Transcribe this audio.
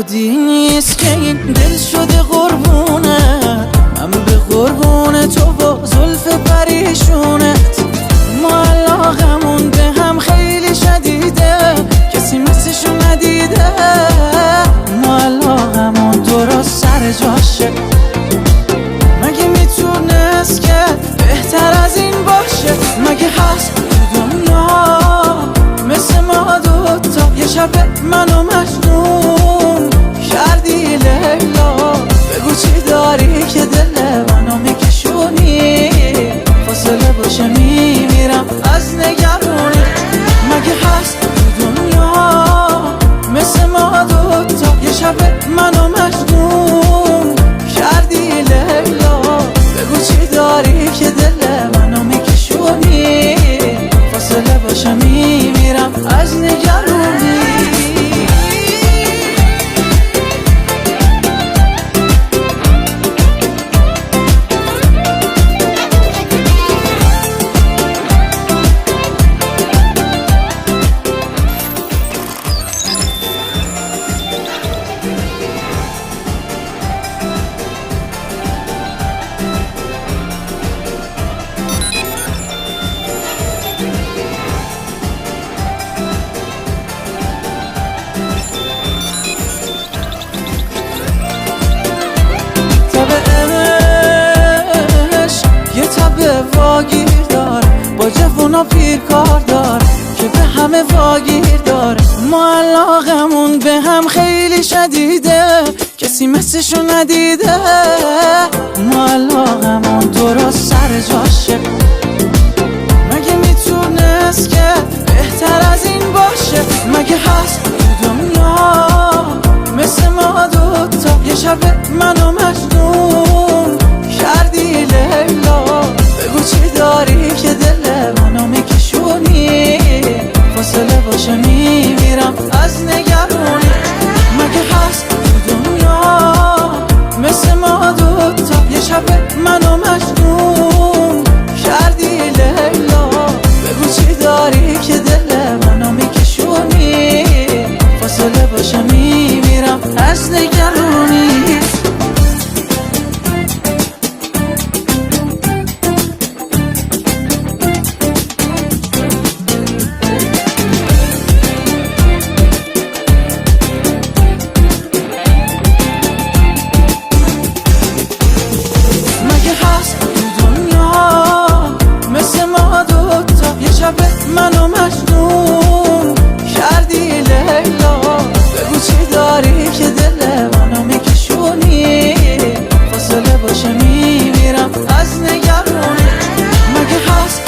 تعادی نیست که این دل شده قربونت، من به قربون تو و زلف پریشونت. ما علاقمون به هم خیلی شدیده، کسی مثلشو ندیده. ما علاقمون درست سر جاشه، مگه میتونست که بهتر از این باشه؟ مگه هست تو دنیا مثل ما دوتا؟ یه شب منو مجنون کردی لیلا، بگو چی داری که دل منو میکشونی؟ فاصله باشه میمیرم از نگرانی. مگه هست تو دنیا مثل ما دوتا؟ یه شب منو مجنون کردی لیلا، بگو چی داری که دل منو میکشونی؟ فاصله باشه میمیرم از نگرانی. یه تب واگیر داره، با جوونا پیر کار داره که به همه واگیر داره. ما علاقمون به هم خیلی شدیده، کسی مثلشو ندیده. ما علاقمون درست سر جاشه، مگه میتونست که بهتر از این باشه؟ مگه هست تو دنیا مثل ما دوتا؟ یه شب منو مجنون کردی لیلا، بگو چی داری که دل منو میکشونی؟ فاصله باشه میمیرم از نگرانی. مگه هست تو دنیا مثل ما دوتا؟ یه شب منو مجنون کردی لیلا، بگو چی داری که دل منو میکشونی؟ فاصله باشه میمیرم از نگرانی. منو مجنون کردی لیلا، بگو چی داری که دل منو میکشونی؟ فاصله باشه میمیرم از نگرانی. مگه هست